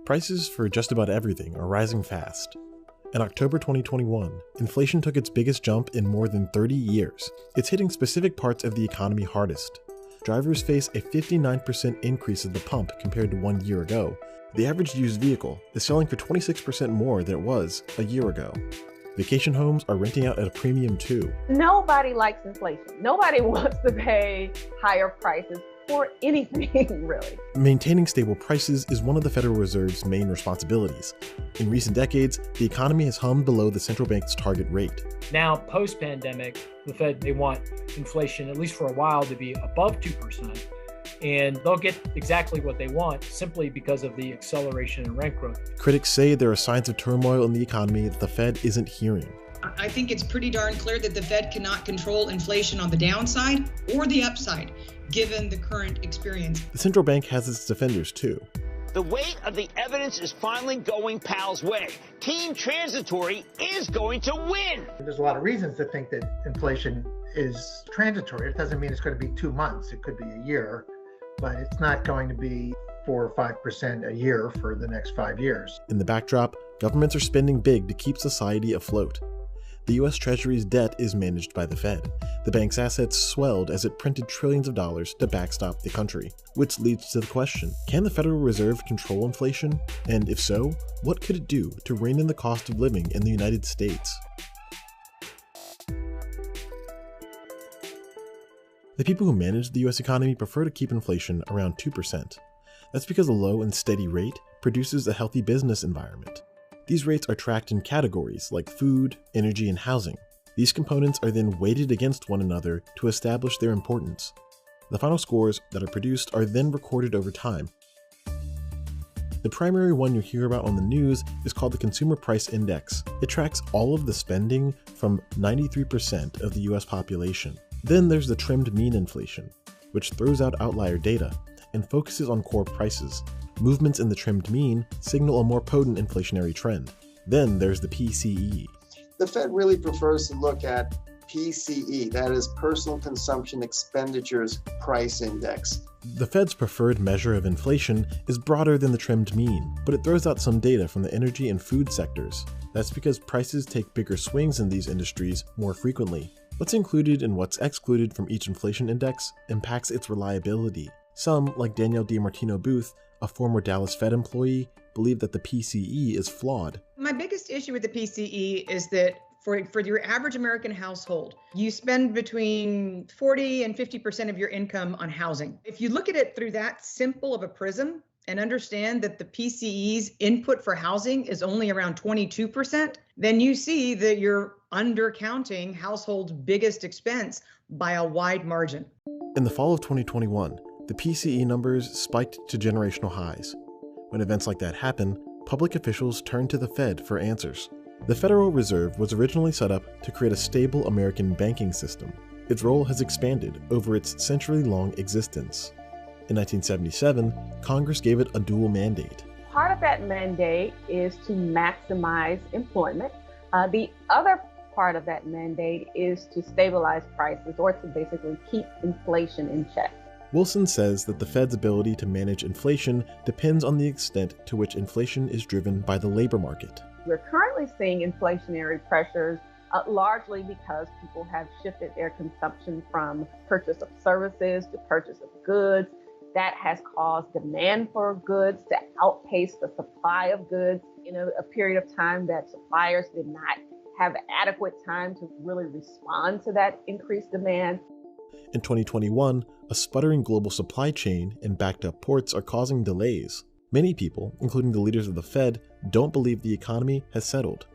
Prices for just about everything are rising fast. In October 2021, inflation took its biggest jump in more than 30 years. It's hitting specific parts of the economy hardest. Drivers face a 59% increase at the pump compared to 1 year ago. The average used vehicle is selling for 26% more than it was a year ago. Vacation homes are renting out at a premium too. Nobody likes inflation. Nobody wants to pay higher prices for anything, really. Maintaining stable prices is one of the Federal Reserve's main responsibilities. In recent decades, the economy has hummed below the central bank's target rate. Now, post-pandemic, the Fed, they want inflation, at least for a while, to be above 2%. And they'll get exactly what they want simply because of the acceleration in rent growth. Critics say there are signs of turmoil in the economy that the Fed isn't hearing. I think it's pretty darn clear that the Fed cannot control inflation on the downside or the upside, given the current experience. The central bank has its defenders too. The weight of the evidence is finally going Powell's way. Team Transitory is going to win. There's a lot of reasons to think that inflation is transitory. It doesn't mean it's going to be 2 months. It could be a year, but it's not going to be 4 or 5% a year for the next 5 years. In the backdrop, governments are spending big to keep society afloat. The U.S. Treasury's debt is managed by the Fed. The bank's assets swelled as it printed trillions of dollars to backstop the country, which leads to the question, can the Federal Reserve control inflation? And if so, what could it do to rein in the cost of living in the United States? The people who manage the U.S. economy prefer to keep inflation around 2%. That's because a low and steady rate produces a healthy business environment. These rates are tracked in categories like food, energy, and housing. These components are then weighted against one another to establish their importance. The final scores that are produced are then recorded over time. The primary one you hear about on the news is called the Consumer Price Index. It tracks all of the spending from 93% of the US population. Then there's the trimmed mean inflation, which throws out outlier data and focuses on core prices. Movements in the trimmed mean signal a more potent inflationary trend. Then there's the PCE. The Fed really prefers to look at PCE, that is Personal Consumption Expenditures Price Index. The Fed's preferred measure of inflation is broader than the trimmed mean, but it throws out some data from the energy and food sectors. That's because prices take bigger swings in these industries more frequently. What's included and what's excluded from each inflation index impacts its reliability. Some, like Danielle DiMartino Booth, a former Dallas Fed employee, believe that the PCE is flawed. My biggest issue with the PCE is that for your average American household, you spend between 40 and 50% of your income on housing. If you look at it through that simple of a prism and understand that the PCE's input for housing is only around 22%, then you see that you're undercounting households' biggest expense by a wide margin. In the fall of 2021, the PCE numbers spiked to generational highs. When events like that happen, public officials turn to the Fed for answers. The Federal Reserve was originally set up to create a stable American banking system. Its role has expanded over its century-long existence. In 1977, Congress gave it a dual mandate. Part of that mandate is to maximize employment. The other part of that mandate is to stabilize prices or to basically keep inflation in check. Wilson says that the Fed's ability to manage inflation depends on the extent to which inflation is driven by the labor market. We're currently seeing inflationary pressures largely because people have shifted their consumption from purchase of services to purchase of goods. That has caused demand for goods to outpace the supply of goods in a period of time that suppliers did not have adequate time to really respond to that increased demand. In 2021, a sputtering global supply chain and backed-up ports are causing delays. Many people, including the leaders of the Fed, don't believe the economy has settled.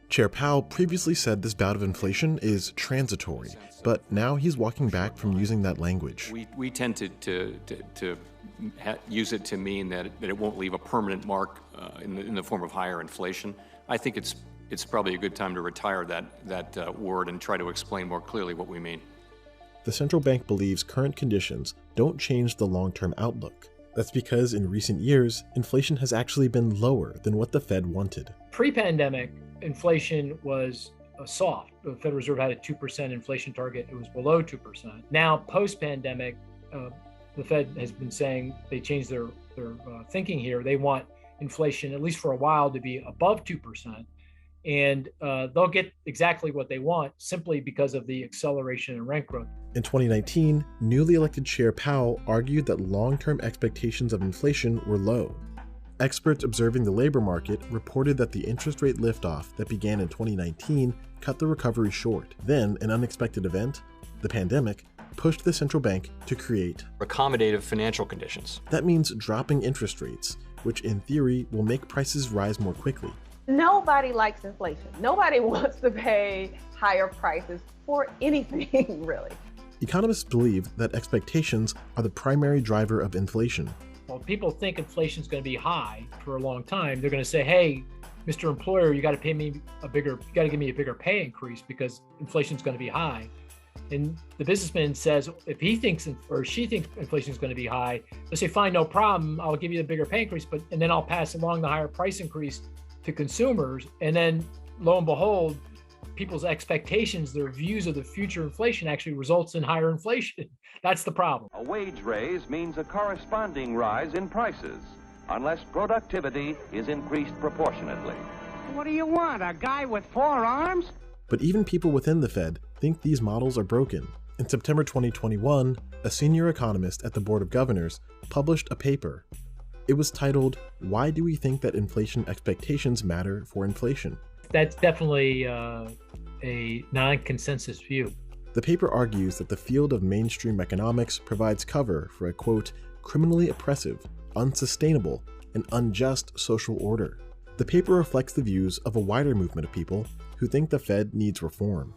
Chair Powell previously said this bout of inflation is transitory, but now he's walking back from using that language. We tend to use it to mean that it won't leave a permanent mark in the form of higher inflation. I think it's probably a good time to retire that word and try to explain more clearly what we mean. The central bank believes current conditions don't change the long-term outlook. That's because in recent years, inflation has actually been lower than what the Fed wanted. Pre-pandemic, inflation was soft. The Federal Reserve had a 2% inflation target. It was below 2%. Now, post-pandemic, the Fed has been saying they changed their thinking here. They want inflation, at least for a while, to be above 2%. And they'll get exactly what they want simply because of the acceleration in rent growth. In 2019, newly elected Chair Powell argued that long-term expectations of inflation were low. Experts observing the labor market reported that the interest rate liftoff that began in 2019 cut the recovery short. Then, an unexpected event, the pandemic, pushed the central bank to create accommodative financial conditions. That means dropping interest rates, which in theory will make prices rise more quickly. Nobody likes inflation. Nobody wants to pay higher prices for anything, really. Economists believe that expectations are the primary driver of inflation. Well, people think inflation is going to be high for a long time. They're going to say, hey, Mr. Employer, you got to give me a bigger pay increase because inflation is going to be high. And the businessman says, if he thinks or she thinks inflation is going to be high, they say, fine, no problem. I'll give you the bigger pay increase, and then I'll pass along the higher price increase to consumers. And then lo and behold, people's expectations, their views of the future inflation actually results in higher inflation. That's the problem. A wage raise means a corresponding rise in prices, unless productivity is increased proportionately. What do you want, a guy with 4 arms? But even people within the Fed think these models are broken. In September 2021, a senior economist at the Board of Governors published a paper. It was titled, "Why Do We Think That Inflation Expectations Matter for Inflation?" That's definitely a non-consensus view. The paper argues that the field of mainstream economics provides cover for a, quote, criminally oppressive, unsustainable, and unjust social order. The paper reflects the views of a wider movement of people who think the Fed needs reform.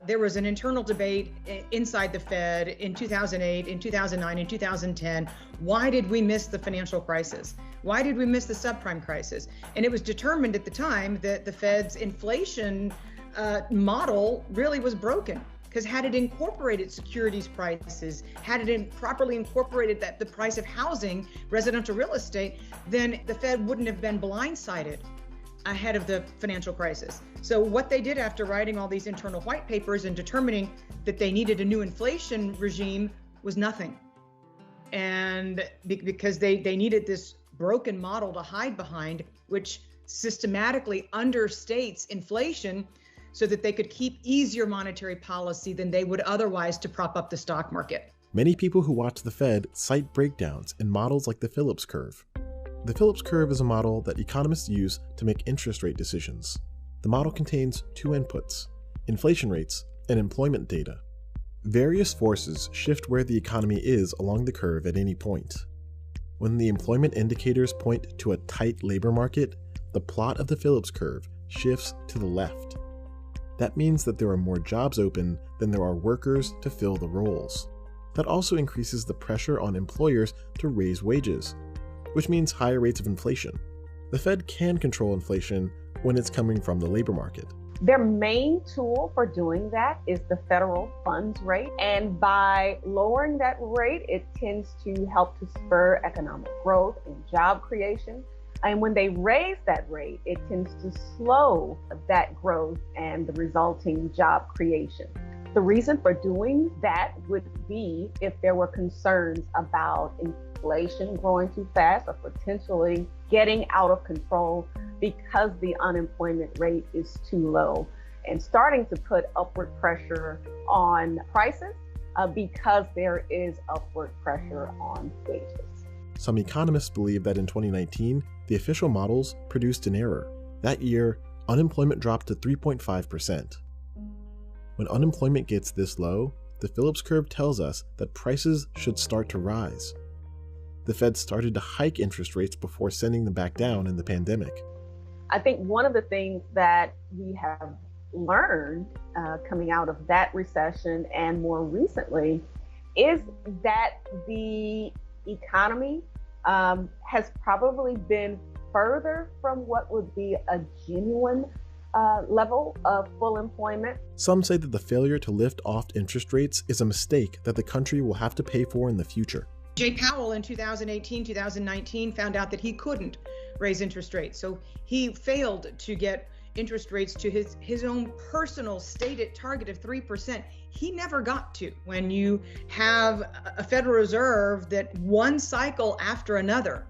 There was an internal debate inside the Fed in 2008, in 2009, in 2010. Why did we miss the financial crisis? Why did we miss the subprime crisis? And it was determined at the time that the Fed's inflation model really was broken. Because had it incorporated securities prices, had it properly incorporated the price of housing, residential real estate, then the Fed wouldn't have been blindsided ahead of the financial crisis. So what they did after writing all these internal white papers and determining that they needed a new inflation regime was nothing. And because they needed this broken model to hide behind, which systematically understates inflation so that they could keep easier monetary policy than they would otherwise to prop up the stock market. Many people who watch the Fed cite breakdowns in models like the Phillips curve. The Phillips curve is a model that economists use to make interest rate decisions. The model contains 2 inputs, inflation rates and employment data. Various forces shift where the economy is along the curve at any point. When the employment indicators point to a tight labor market, the plot of the Phillips curve shifts to the left. That means that there are more jobs open than there are workers to fill the roles. That also increases the pressure on employers to raise wages, which means higher rates of inflation. The Fed can control inflation when it's coming from the labor market. Their main tool for doing that is the federal funds rate. And by lowering that rate, it tends to help to spur economic growth and job creation. And when they raise that rate, it tends to slow that growth and the resulting job creation. The reason for doing that would be if there were concerns about inflation growing too fast or potentially getting out of control because the unemployment rate is too low and starting to put upward pressure on prices because there is upward pressure on wages. Some economists believe that in 2019, the official models produced an error. That year, unemployment dropped to 3.5%. When unemployment gets this low, the Phillips curve tells us that prices should start to rise. The Fed started to hike interest rates before sending them back down in the pandemic. I think one of the things that we have learned coming out of that recession and more recently is that the economy has probably been further from what would be a genuine level of full employment. Some say that the failure to lift off interest rates is a mistake that the country will have to pay for in the future. Jay Powell in 2018, 2019 found out that he couldn't raise interest rates. So he failed to get interest rates to his own personal stated target of 3%. He never got to. When you have a Federal Reserve that one cycle after another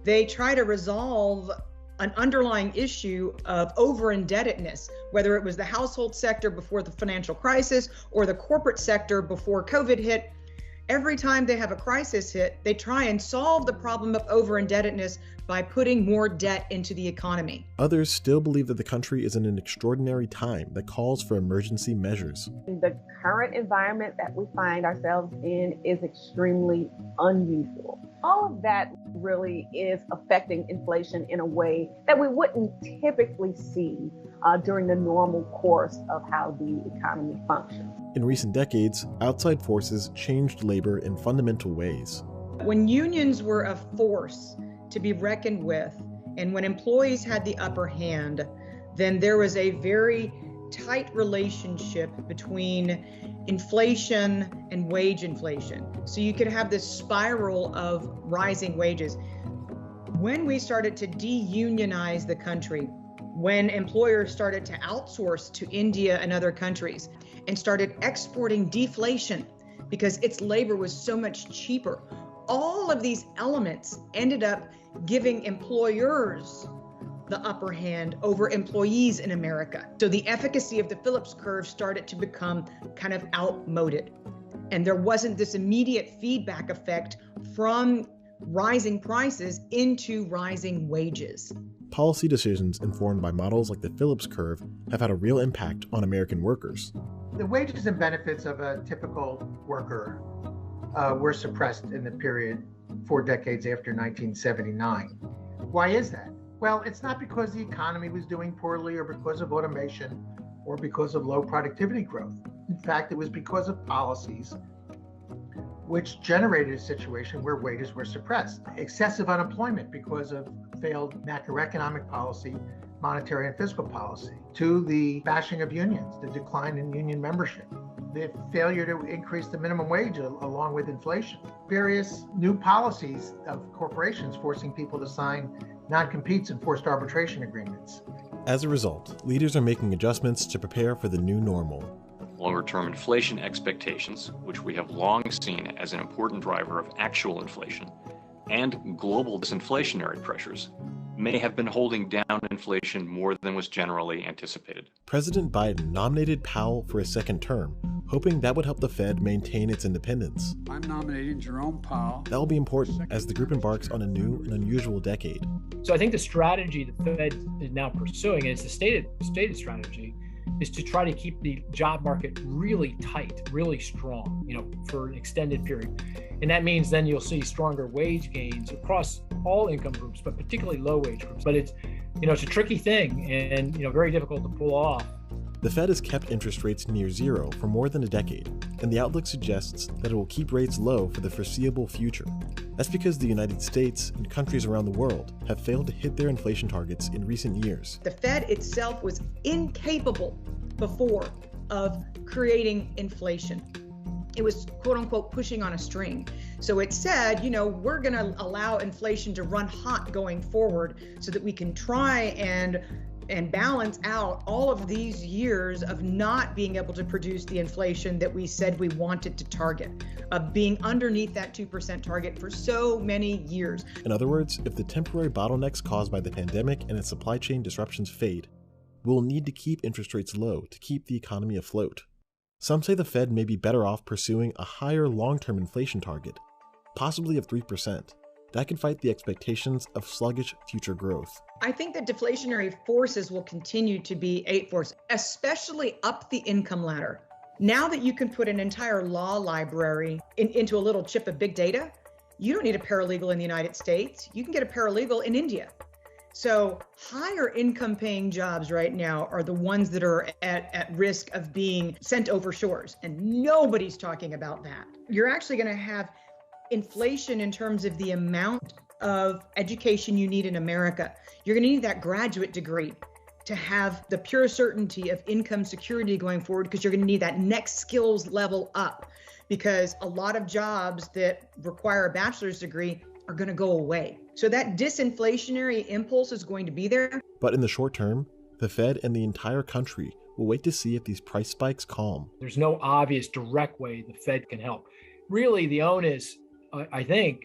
They try to resolve an underlying issue of over-indebtedness, whether it was the household sector before the financial crisis or the corporate sector before COVID hit. Every time they have a crisis hit, they try and solve the problem of over-indebtedness by putting more debt into the economy. Others still believe that the country is in an extraordinary time that calls for emergency measures. The current environment that we find ourselves in is extremely unusual. All of that really is affecting inflation in a way that we wouldn't typically see during the normal course of how the economy functions. In recent decades, outside forces changed labor in fundamental ways. When unions were a force to be reckoned with, and when employees had the upper hand, then there was a very tight relationship between inflation and wage inflation. So you could have this spiral of rising wages. When we started to de-unionize the country, when employers started to outsource to India and other countries and started exporting deflation because its labor was so much cheaper, all of these elements ended up giving employers the upper hand over employees in America. So the efficacy of the Phillips curve started to become kind of outmoded. And there wasn't this immediate feedback effect from rising prices into rising wages. Policy decisions informed by models like the Phillips curve have had a real impact on American workers. The wages and benefits of a typical worker were suppressed in the period 4 decades after 1979. Why is that? Well, it's not because the economy was doing poorly or because of automation or because of low productivity growth. In fact, it was because of policies which generated a situation where wages were suppressed. Excessive unemployment because of failed macroeconomic policy, monetary and fiscal policy, to the bashing of unions, the decline in union membership, the failure to increase the minimum wage along with inflation, various new policies of corporations forcing people to sign non-competes and forced arbitration agreements. As a result, leaders are making adjustments to prepare for the new normal. Longer-term inflation expectations, which we have long seen as an important driver of actual inflation, and global disinflationary pressures may have been holding down inflation more than was generally anticipated. President Biden nominated Powell for a second term, hoping that would help the Fed maintain its independence. I'm nominating Jerome Powell. That will be important as the group embarks on a new and unusual decade. So I think the strategy the Fed is now pursuing, and it's the stated strategy, is to try to keep the job market really tight, really strong, for an extended period. And that means then you'll see stronger wage gains across all income groups, but particularly low wage groups. But it's a tricky thing and, very difficult to pull off. The Fed has kept interest rates near zero for more than a decade, and the outlook suggests that it will keep rates low for the foreseeable future. That's because the United States and countries around the world have failed to hit their inflation targets in recent years. The Fed itself was incapable before of creating inflation. It was, quote unquote, pushing on a string. So it said, we're going to allow inflation to run hot going forward so that we can try and balance out all of these years of not being able to produce the inflation that we said we wanted to target, of being underneath that 2% target for so many years. In other words, if the temporary bottlenecks caused by the pandemic and its supply chain disruptions fade, we'll need to keep interest rates low to keep the economy afloat. Some say the Fed may be better off pursuing a higher long-term inflation target, possibly of 3%. That could fight the expectations of sluggish future growth. I think that deflationary forces will continue to be a force, especially up the income ladder. Now that you can put an entire law library into a little chip of big data, you don't need a paralegal in the United States. You can get a paralegal in India. So higher income paying jobs right now are the ones that are at risk of being sent over shores. And nobody's talking about that. You're actually going to have inflation in terms of the amount of education you need in America. You're going to need that graduate degree to have the pure certainty of income security going forward, because you're going to need that next skills level up, because a lot of jobs that require a bachelor's degree are going to go away. So that disinflationary impulse is going to be there. But in the short term, the Fed and the entire country will wait to see if these price spikes calm. There's no obvious direct way the Fed can help. Really, the onus, I think,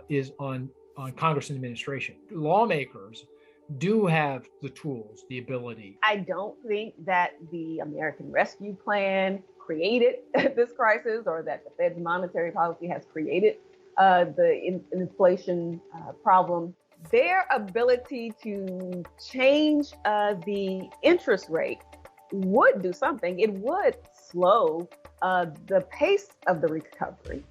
is on on Congress and administration. Lawmakers do have the tools, the ability. I don't think that the American Rescue Plan created this crisis, or that the Fed's monetary policy has created the inflation problem. Their ability to change the interest rate would do something. It would slow the pace of the recovery.